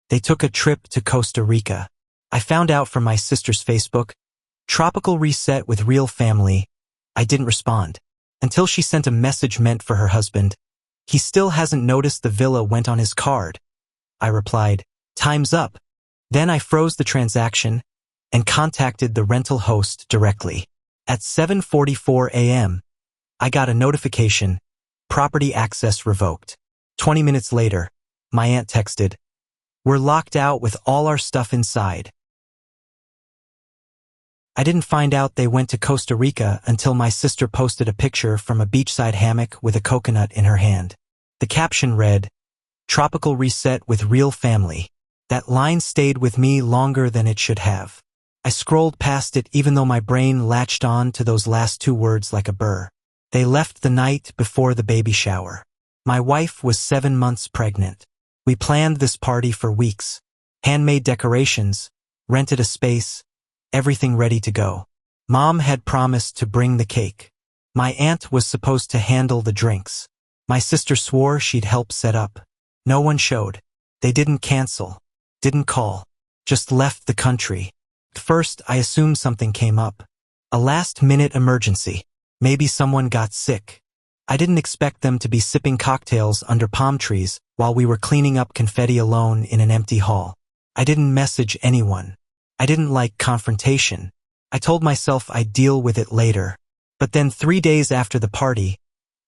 They took a trip to Costa Rica. I found out from my sister's Facebook, tropical reset with real family. I didn't respond until she sent a message meant for her husband. He still hasn't noticed the villa went on his card. I replied, time's up. Then I froze the transaction and contacted the rental host directly. At 7:44 a.m., I got a notification, property access revoked. 20 minutes later, my aunt texted, we're locked out with all our stuff inside. I didn't find out they went to Costa Rica until my sister posted a picture from a beachside hammock with a coconut in her hand. The caption read, tropical reset with real family. That line stayed with me longer than it should have. I scrolled past it even though my brain latched on to those last two words like a burr. They left the night before the baby shower. My wife was 7 months pregnant. We planned this party for weeks. Handmade decorations, rented a space, everything ready to go. Mom had promised to bring the cake. My aunt was supposed to handle the drinks. My sister swore she'd help set up. No one showed. They didn't cancel, didn't call, just left the country. At first, I assumed something came up. A last-minute emergency. Maybe someone got sick. I didn't expect them to be sipping cocktails under palm trees while we were cleaning up confetti alone in an empty hall. I didn't message anyone. I didn't like confrontation. I told myself I'd deal with it later. But then 3 days after the party,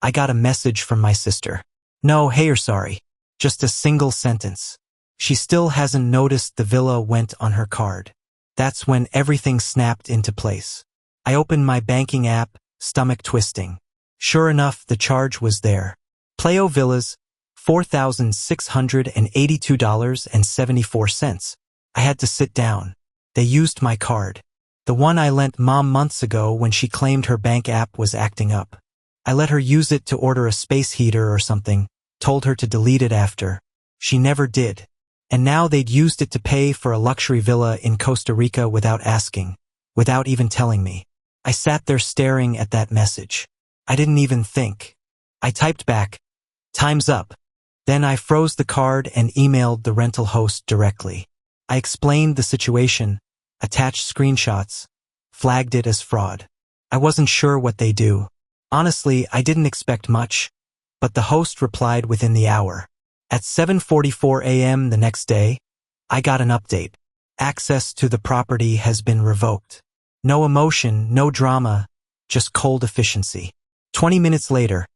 I got a message from my sister. No, hey, you're sorry. Just a single sentence. She still hasn't noticed the villa went on her card. That's when everything snapped into place. I opened my banking app, stomach twisting. Sure enough, the charge was there. Pleo Villas, $4,682.74. I had to sit down. They used my card. The one I lent Mom months ago when she claimed her bank app was acting up. I let her use it to order a space heater or something, told her to delete it after. She never did. And now they'd used it to pay for a luxury villa in Costa Rica without asking, without even telling me. I sat there staring at that message. I didn't even think. I typed back, time's up. Then I froze the card and emailed the rental host directly. I explained the situation, attached screenshots, flagged it as fraud. I wasn't sure what they do. Honestly, I didn't expect much, but the host replied within the hour. At 7:44 a.m. the next day, I got an update. Access to the property has been revoked. No emotion, no drama, just cold efficiency. 20 minutes later,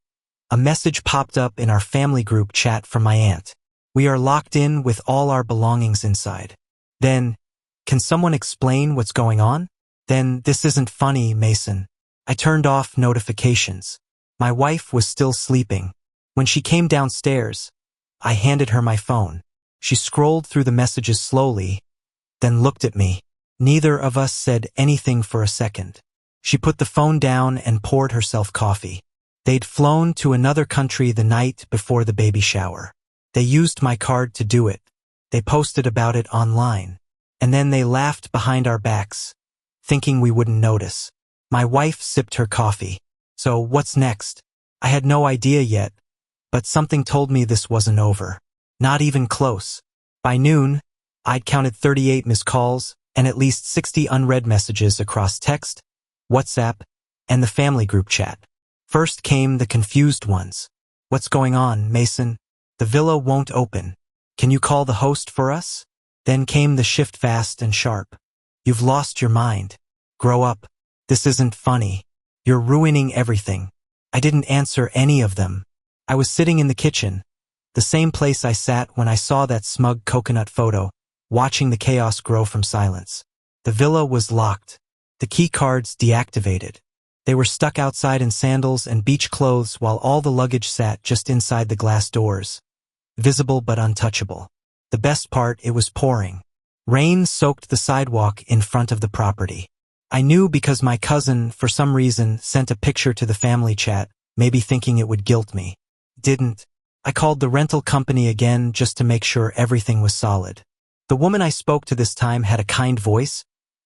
a message popped up in our family group chat from my aunt. We are locked in with all our belongings inside. Then, can someone explain what's going on? Then, this isn't funny, Mason. I turned off notifications. My wife was still sleeping. When she came downstairs, I handed her my phone. She scrolled through the messages slowly, then looked at me. Neither of us said anything for a second. She put the phone down and poured herself coffee. They'd flown to another country the night before the baby shower. They used my card to do it. They posted about it online. And then they laughed behind our backs, thinking we wouldn't notice. My wife sipped her coffee. So what's next? I had no idea yet, but something told me this wasn't over. Not even close. By noon, I'd counted 38 missed calls and at least 60 unread messages across text, WhatsApp, and the family group chat. First came the confused ones. What's going on, Mason? The villa won't open. Can you call the host for us? Then came the shift fast and sharp. You've lost your mind. Grow up. This isn't funny. You're ruining everything. I didn't answer any of them. I was sitting in the kitchen, the same place I sat when I saw that smug coconut photo, watching the chaos grow from silence. The villa was locked. The key cards deactivated. They were stuck outside in sandals and beach clothes while all the luggage sat just inside the glass doors. Visible but untouchable. The best part, it was pouring. Rain soaked the sidewalk in front of the property. I knew because my cousin, for some reason, sent a picture to the family chat, maybe thinking it would guilt me. Didn't. I called the rental company again just to make sure everything was solid. The woman I spoke to this time had a kind voice,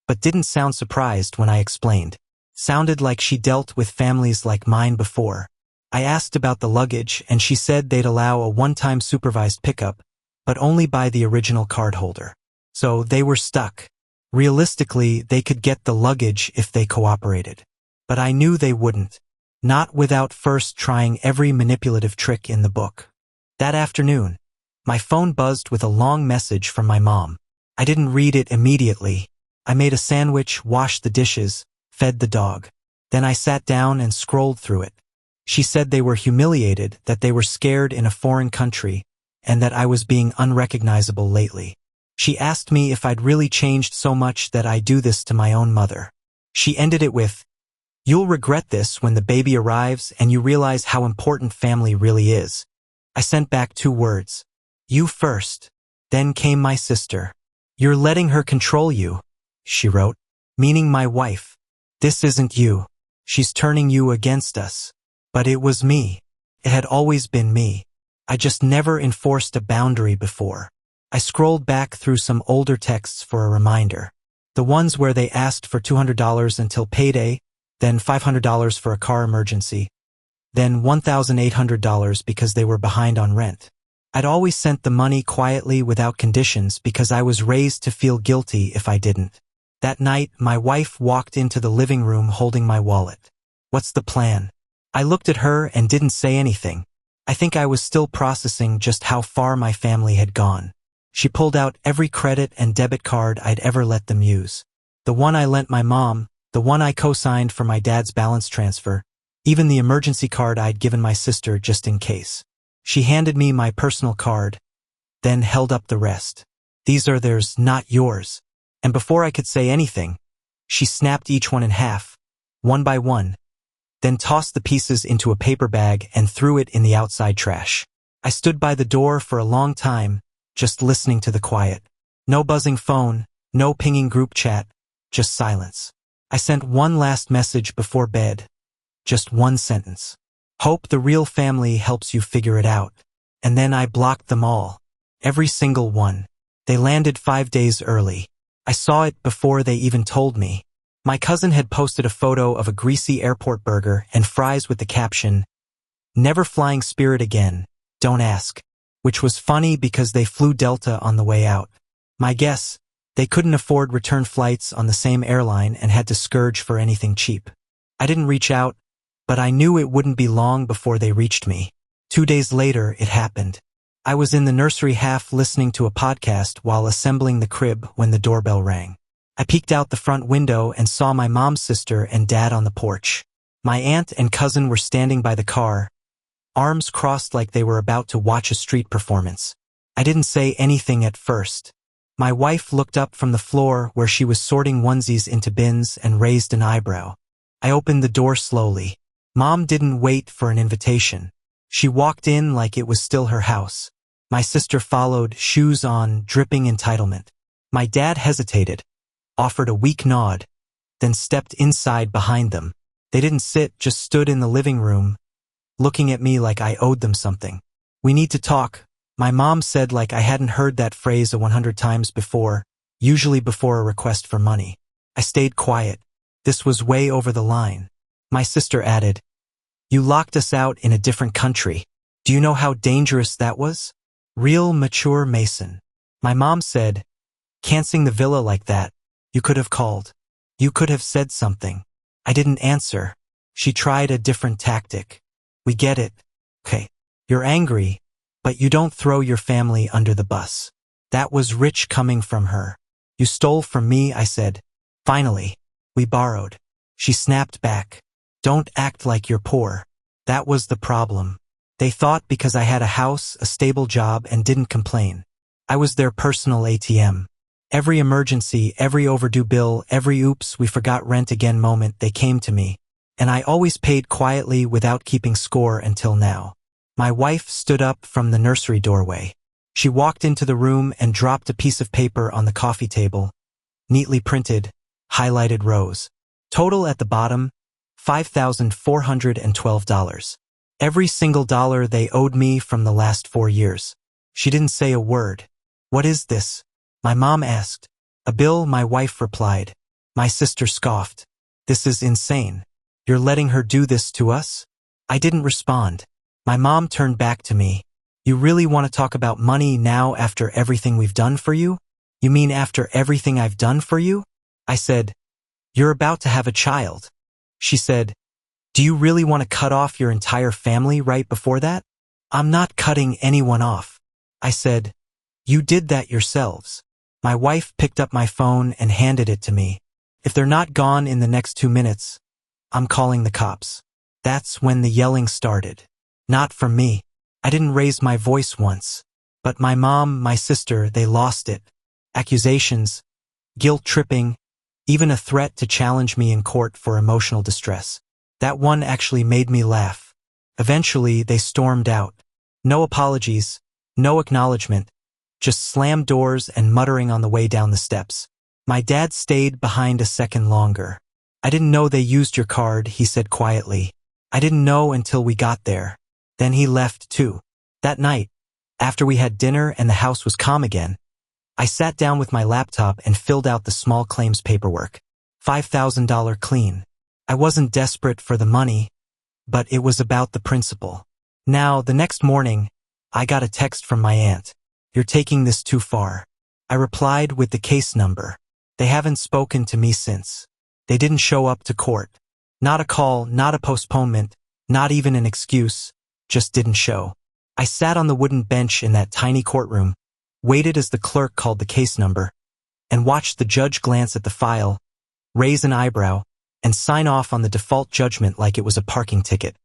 but didn't sound surprised when I explained. Sounded like she dealt with families like mine before. I asked about the luggage and she said they'd allow a one-time supervised pickup, but only by the original cardholder. So they were stuck. Realistically, they could get the luggage if they cooperated. But I knew they wouldn't. Not without first trying every manipulative trick in the book. That afternoon, my phone buzzed with a long message from my mom. I didn't read it immediately. I made a sandwich, washed the dishes, fed the dog. Then I sat down and scrolled through it. She said they were humiliated, that they were scared in a foreign country, and that I was being unrecognizable lately. She asked me if I'd really changed so much that I do this to my own mother. She ended it with, "You'll regret this when the baby arrives and you realize how important family really is." I sent back 2 words. "You first." Then came my sister. "You're letting her control you," she wrote, meaning my wife. "This isn't you. She's turning you against us." But it was me. It had always been me. I just never enforced a boundary before. I scrolled back through some older texts for a reminder. The ones where they asked for $200 until payday, then $500 for a car emergency, then $1,800 because they were behind on rent. I'd always sent the money quietly without conditions because I was raised to feel guilty if I didn't. That night, my wife walked into the living room holding my wallet. "What's the plan?" I looked at her and didn't say anything. I think I was still processing just how far my family had gone. She pulled out every credit and debit card I'd ever let them use. The one I lent my mom, the one I co-signed for my dad's balance transfer, even the emergency card I'd given my sister just in case. She handed me my personal card, then held up the rest. "These are theirs, not yours." And before I could say anything, she snapped each one in half, one by one, then tossed the pieces into a paper bag and threw it in the outside trash. I stood by the door for a long time, just listening to the quiet. No buzzing phone, no pinging group chat, just silence. I sent one last message before bed. Just one sentence. "Hope the real family helps you figure it out." And then I blocked them all. Every single one. They landed 5 days early. I saw it before they even told me. My cousin had posted a photo of a greasy airport burger and fries with the caption, "Never flying Spirit again, don't ask," which was funny because they flew Delta on the way out. My guess, they couldn't afford return flights on the same airline and had to scourge for anything cheap. I didn't reach out, but I knew it wouldn't be long before they reached me. 2 days later, it happened. I was in the nursery half listening to a podcast while assembling the crib when the doorbell rang. I peeked out the front window and saw my mom's sister and dad on the porch. My aunt and cousin were standing by the car, arms crossed like they were about to watch a street performance. I didn't say anything at first. My wife looked up from the floor where she was sorting onesies into bins and raised an eyebrow. I opened the door slowly. Mom didn't wait for an invitation. She walked in like it was still her house. My sister followed, shoes on, dripping entitlement. My dad hesitated, offered a weak nod, then stepped inside behind them. They didn't sit, just stood in the living room, looking at me like I owed them something. "We need to talk," my mom said like I hadn't heard that phrase 100 times before, usually before a request for money. I stayed quiet. This was way over the line. My sister added, "You locked us out in a different country. Do you know how dangerous that was?" Real mature Mason. My mom said, "Canceling the villa like that. You could have called. You could have said something." I didn't answer. She tried a different tactic. "We get it. Okay. You're angry, but you don't throw your family under the bus." That was rich coming from her. "You stole from me," I said. "Finally. We borrowed." She snapped back. "Don't act like you're poor." That was the problem. They thought because I had a house, a stable job, and didn't complain, I was their personal ATM. Every emergency, every overdue bill, every oops, we forgot rent again moment, they came to me. And I always paid quietly without keeping score until now. My wife stood up from the nursery doorway. She walked into the room and dropped a piece of paper on the coffee table. Neatly printed, highlighted rows. Total at the bottom, $5,412. Every single dollar they owed me from the last 4 years. She didn't say a word. "What is this?" my mom asked. "A bill," my wife replied. My sister scoffed. "This is insane. You're letting her do this to us?" I didn't respond. My mom turned back to me. You really want to talk about money now after everything we've done for you? You mean after everything I've done for you? I said, you're about to have a child. She said, do you really want to cut off your entire family right before that? I'm not cutting anyone off. I said, you did that yourselves. My wife picked up my phone and handed it to me. If they're not gone in the next 2 minutes, I'm calling the cops. That's when the yelling started. Not from me. I didn't raise my voice once. But my mom, my sister, they lost it. Accusations, guilt-tripping, even a threat to challenge me in court for emotional distress. That one actually made me laugh. Eventually, they stormed out. No apologies, no acknowledgement, just slammed doors and muttering on the way down the steps. My dad stayed behind a second longer. I didn't know they used your card, he said quietly. I didn't know until we got there. Then he left too. That night, after we had dinner and the house was calm again, I sat down with my laptop and filled out the small claims paperwork. $5,000 clean. I wasn't desperate for the money, but it was about the principle. Now, the next morning, I got a text from my aunt. You're taking this too far. I replied with the case number. They haven't spoken to me since. They didn't show up to court. Not a call, not a postponement, not even an excuse, just didn't show. I sat on the wooden bench in that tiny courtroom, waited as the clerk called the case number, and watched the judge glance at the file, raise an eyebrow, and sign off on the default judgment like it was a parking ticket.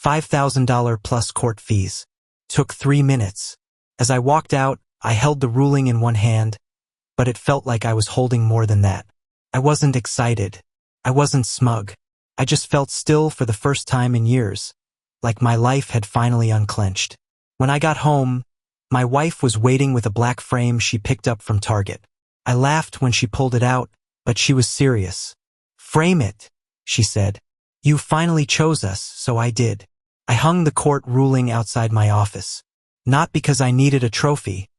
$5,000 plus court fees. Took 3 minutes. As I walked out, I held the ruling in one hand, but it felt like I was holding more than that. I wasn't excited. I wasn't smug. I just felt still for the first time in years, like my life had finally unclenched. When I got home, my wife was waiting with a black frame she picked up from Target. I laughed when she pulled it out, but she was serious. Frame it, she said. You finally chose us, so I did. I hung the court ruling outside my office. Not because I needed a trophy,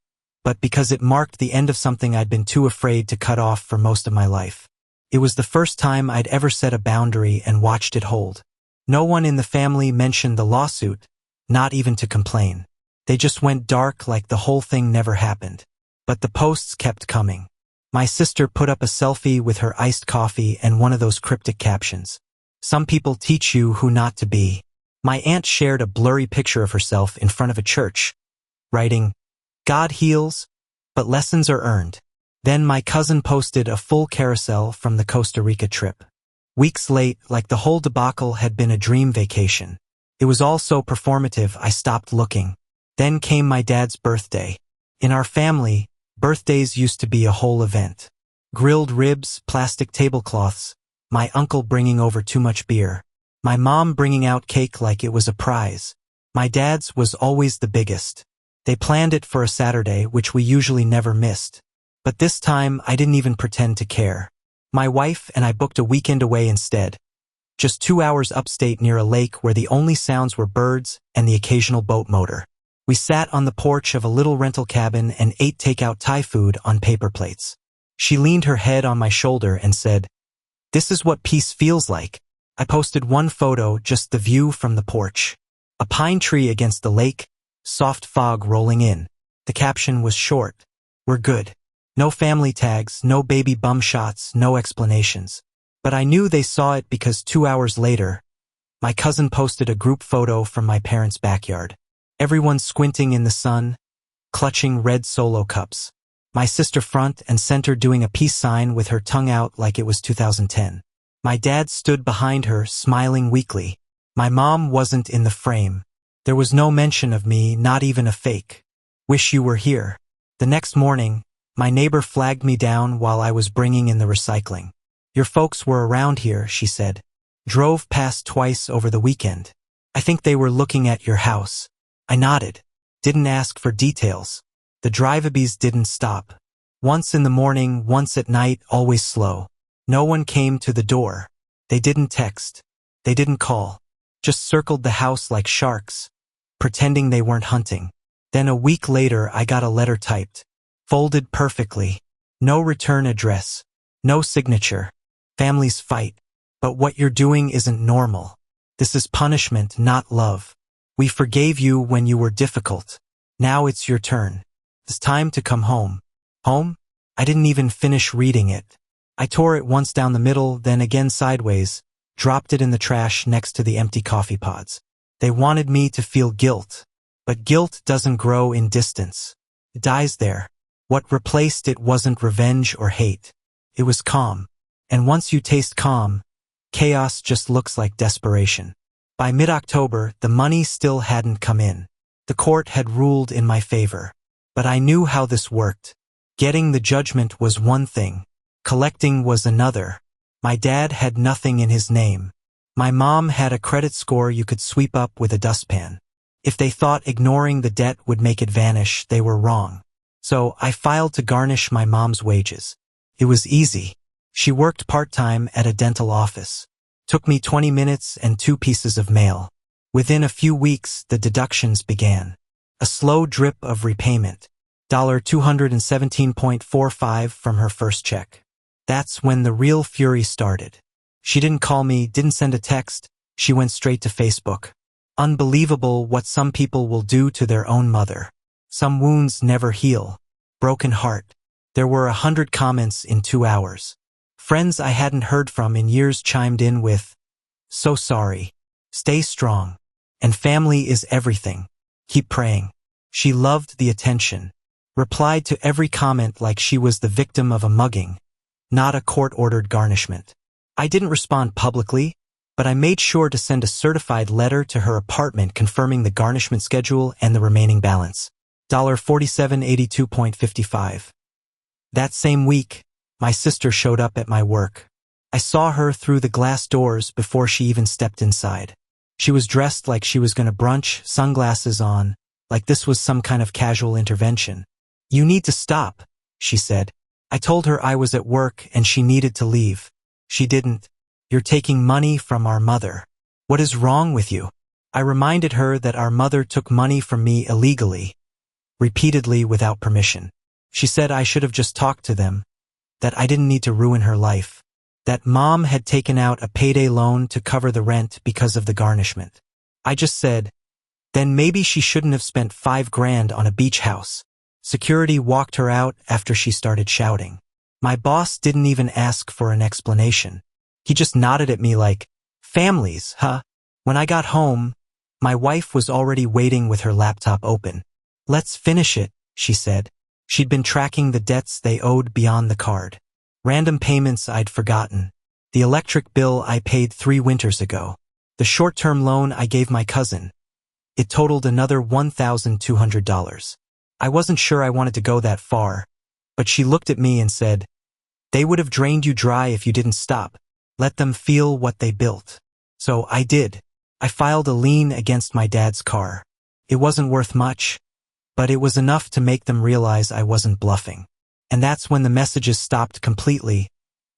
but because it marked the end of something I'd been too afraid to cut off for most of my life. It was the first time I'd ever set a boundary and watched it hold. No one in the family mentioned the lawsuit, not even to complain. They just went dark like the whole thing never happened. But the posts kept coming. My sister put up a selfie with her iced coffee and one of those cryptic captions. Some people teach you who not to be. My aunt shared a blurry picture of herself in front of a church, writing, God heals, but lessons are earned. Then my cousin posted a full carousel from the Costa Rica trip. Weeks late, like the whole debacle had been a dream vacation. It was all so performative I stopped looking. Then came my dad's birthday. In our family, birthdays used to be a whole event. Grilled ribs, plastic tablecloths, my uncle bringing over too much beer, my mom bringing out cake like it was a prize. My dad's was always the biggest. They planned it for a Saturday, which we usually never missed. But this time, I didn't even pretend to care. My wife and I booked a weekend away instead. Just 2 hours upstate near a lake where the only sounds were birds and the occasional boat motor. We sat on the porch of a little rental cabin and ate takeout Thai food on paper plates. She leaned her head on my shoulder and said, "This is what peace feels like." I posted one photo, just the view from the porch. A pine tree against the lake, soft fog rolling in. The caption was short. We're good. No family tags, no baby bum shots, no explanations. But I knew they saw it because 2 hours later, my cousin posted a group photo from my parents' backyard. Everyone squinting in the sun, clutching red Solo cups. My sister front and center doing a peace sign with her tongue out like it was 2010. My dad stood behind her, smiling weakly. My mom wasn't in the frame. There was no mention of me, not even a fake. Wish you were here. The next morning, my neighbor flagged me down while I was bringing in the recycling. Your folks were around here, she said. Drove past twice over the weekend. I think they were looking at your house. I nodded. Didn't ask for details. The drive-abys didn't stop. Once in the morning, once at night, always slow. No one came to the door. They didn't text. They didn't call. Just circled the house like sharks, pretending they weren't hunting. Then a week later, I got a letter typed. Folded perfectly. No return address. No signature. Families fight. But what you're doing isn't normal. This is punishment, not love. We forgave you when you were difficult. Now it's your turn. It's time to come home. Home? I didn't even finish reading it. I tore it once down the middle, then again sideways, dropped it in the trash next to the empty coffee pods. They wanted me to feel guilt. But guilt doesn't grow in distance. It dies there. What replaced it wasn't revenge or hate. It was calm. And once you taste calm, chaos just looks like desperation. By mid-October, the money still hadn't come in. The court had ruled in my favor. But I knew how this worked. Getting the judgment was one thing. Collecting was another. My dad had nothing in his name. My mom had a credit score you could sweep up with a dustpan. If they thought ignoring the debt would make it vanish, they were wrong. So I filed to garnish my mom's wages. It was easy. She worked part-time at a dental office. Took me 20 minutes and 2 pieces of mail. Within a few weeks, the deductions began. A slow drip of repayment. $217.45 from her first check. That's when the real fury started. She didn't call me, didn't send a text. She went straight to Facebook. Unbelievable what some people will do to their own mother. Some wounds never heal. Broken heart. There were 100 comments in 2 hours. Friends I hadn't heard from in years chimed in with, "So sorry. Stay strong. And family is everything. Keep praying." She loved the attention. Replied to every comment like she was the victim of a mugging, not a court-ordered garnishment. I didn't respond publicly, but I made sure to send a certified letter to her apartment confirming the garnishment schedule and the remaining balance. $4782.55. That same week, my sister showed up at my work. I saw her through the glass doors before she even stepped inside. She was dressed like she was going to brunch, sunglasses on, like this was some kind of casual intervention. "You need to stop," she said. I told her I was at work and she needed to leave. She didn't. "You're taking money from our mother. What is wrong with you?" I reminded her that our mother took money from me illegally, repeatedly without permission. She said I should have just talked to them, that I didn't need to ruin her life, that Mom had taken out a payday loan to cover the rent because of the garnishment. I just said, then maybe she shouldn't have spent $5,000 on a beach house. Security walked her out after she started shouting. My boss didn't even ask for an explanation. He just nodded at me like, "Families, huh?" When I got home, my wife was already waiting with her laptop open. "Let's finish it," she said. She'd been tracking the debts they owed beyond the card. Random payments I'd forgotten. The electric bill I paid 3 winters ago. The short-term loan I gave my cousin. It totaled another $1,200. I wasn't sure I wanted to go that far, but she looked at me and said, "They would have drained you dry if you didn't stop. Let them feel what they built." So I did. I filed a lien against my dad's car. It wasn't worth much, but it was enough to make them realize I wasn't bluffing. And that's when the messages stopped completely.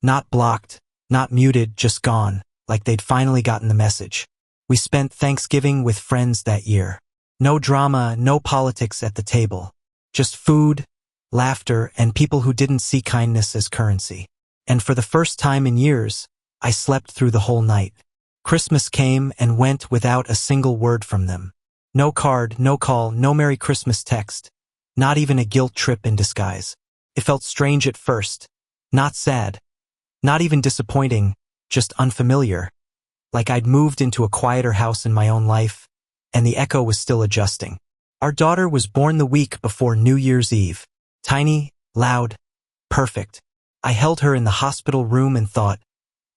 Not blocked, not muted, just gone, like they'd finally gotten the message. We spent Thanksgiving with friends that year. No drama, no politics at the table. Just food, laughter, and people who didn't see kindness as currency. And for the first time in years, I slept through the whole night. Christmas came and went without a single word from them. No card, no call, no Merry Christmas text. Not even a guilt trip in disguise. It felt strange at first. Not sad. Not even disappointing, just unfamiliar. Like I'd moved into a quieter house in my own life, and the echo was still adjusting. Our daughter was born the week before New Year's Eve. Tiny, loud, perfect. I held her in the hospital room and thought,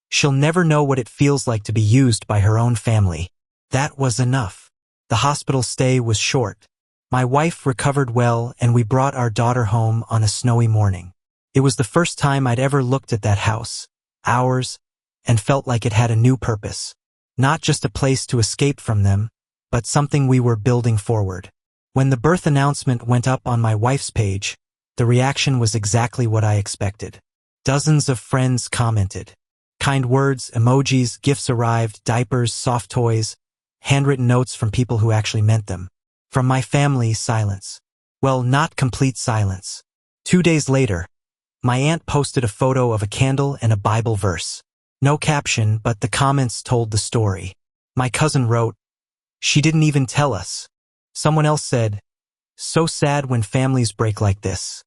she'll never know what it feels like to be used by her own family. That was enough. The hospital stay was short. My wife recovered well, and we brought our daughter home on a snowy morning. It was the first time I'd ever looked at that house, ours, and felt like it had a new purpose. Not just a place to escape from them, but something we were building forward. When the birth announcement went up on my wife's page, the reaction was exactly what I expected. Dozens of friends commented. Kind words, emojis, gifts arrived, diapers, soft toys, handwritten notes from people who actually meant them. From my family, silence. Well, not complete silence. 2 days later, my aunt posted a photo of a candle and a Bible verse. No caption, but the comments told the story. My cousin wrote, "She didn't even tell us." Someone else said, So sad when families break like this.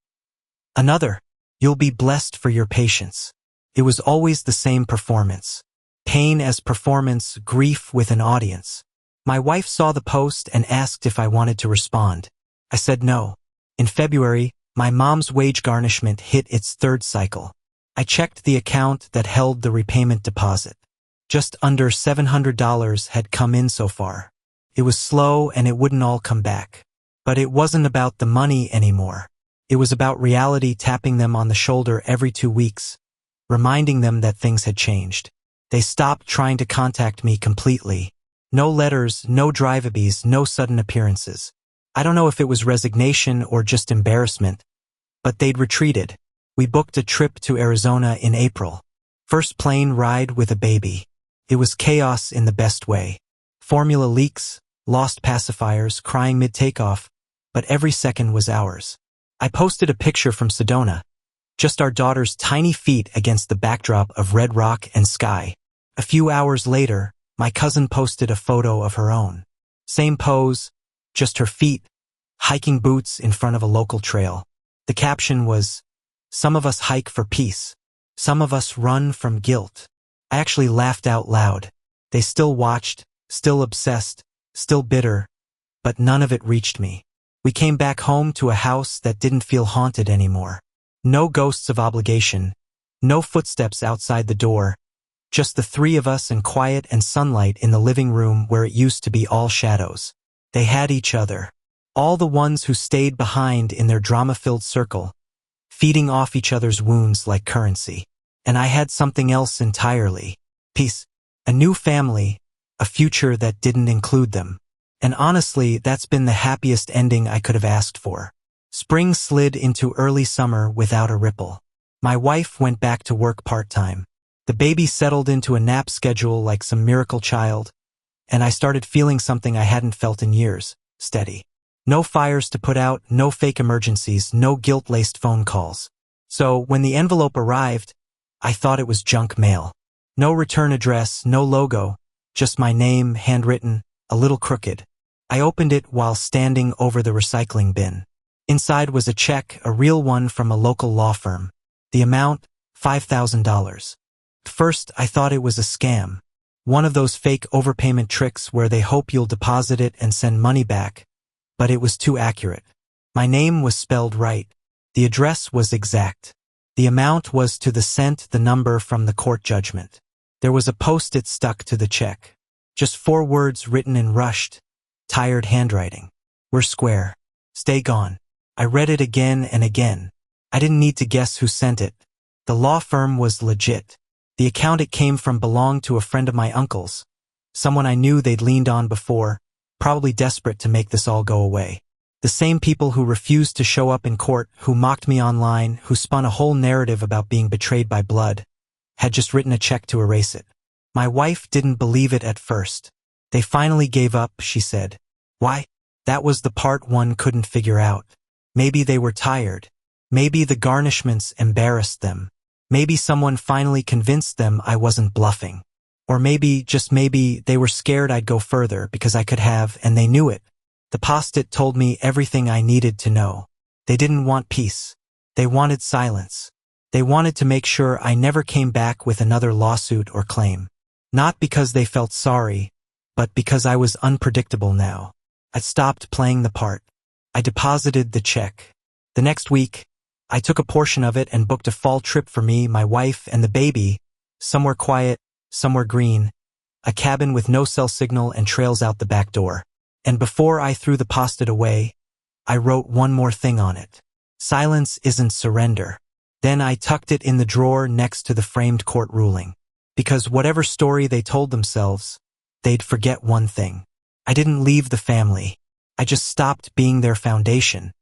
Another, you'll be blessed for your patience. It was always the same performance. Pain as performance, grief with an audience. My wife saw the post and asked if I wanted to respond. I said no. In February, my mom's wage garnishment hit its third cycle. I checked the account that held the repayment deposit. Just under $700 had come in so far. It was slow and it wouldn't all come back. But it wasn't about the money anymore. It was about reality tapping them on the shoulder every 2 weeks, reminding them that things had changed. They stopped trying to contact me completely. No letters, no drive-abys, no sudden appearances. I don't know if it was resignation or just embarrassment, but they'd retreated. We booked a trip to Arizona in April. First plane ride with a baby. It was chaos in the best way. Formula leaks, lost pacifiers, crying mid-takeoff, but every second was ours. I posted a picture from Sedona, just our daughter's tiny feet against the backdrop of red rock and sky. A few hours later, my cousin posted a photo of her own. Same pose, just her feet, hiking boots in front of a local trail. The caption was, "Some of us hike for peace. Some of us run from guilt." I actually laughed out loud. They still watched, still obsessed, still bitter, but none of it reached me. We came back home to a house that didn't feel haunted anymore. No ghosts of obligation, no footsteps outside the door, just the three of us and quiet and sunlight in the living room where it used to be all shadows. They had each other. All the ones who stayed behind in their drama-filled circle, feeding off each other's wounds like currency. And I had something else entirely. Peace. A new family, a future that didn't include them. And honestly, that's been the happiest ending I could have asked for. Spring slid into early summer without a ripple. My wife went back to work part-time. The baby settled into a nap schedule like some miracle child, and I started feeling something I hadn't felt in years, steady. No fires to put out, no fake emergencies, no guilt-laced phone calls. So when the envelope arrived, I thought it was junk mail. No return address, no logo, just my name, handwritten, a little crooked. I opened it while standing over the recycling bin. Inside was a check, a real one from a local law firm. The amount, $5,000. At first, I thought it was a scam. One of those fake overpayment tricks where they hope you'll deposit it and send money back. But it was too accurate. My name was spelled right. The address was exact. The amount was to the cent, the number from the court judgment. There was a post-it stuck to the check. Just 4 words written in rushed, tired handwriting. "We're square. Stay gone." I read it again and again. I didn't need to guess who sent it. The law firm was legit. The account it came from belonged to a friend of my uncle's. Someone I knew they'd leaned on before, probably desperate to make this all go away. The same people who refused to show up in court, who mocked me online, who spun a whole narrative about being betrayed by blood, had just written a check to erase it. My wife didn't believe it at first. "They finally gave up," she said. Why? That was the part one couldn't figure out. Maybe they were tired. Maybe the garnishments embarrassed them. Maybe someone finally convinced them I wasn't bluffing. Or maybe, just maybe, they were scared I'd go further because I could have, and they knew it. The post-it told me everything I needed to know. They didn't want peace. They wanted silence. They wanted to make sure I never came back with another lawsuit or claim. Not because they felt sorry, but because I was unpredictable now. I stopped playing the part. I deposited the check. The next week, I took a portion of it and booked a fall trip for me, my wife, and the baby, somewhere quiet, somewhere green, a cabin with no cell signal and trails out the back door. And before I threw the post-it away, I wrote one more thing on it. Silence isn't surrender. Then I tucked it in the drawer next to the framed court ruling. Because whatever story they told themselves, they'd forget one thing. I didn't leave the family. I just stopped being their foundation.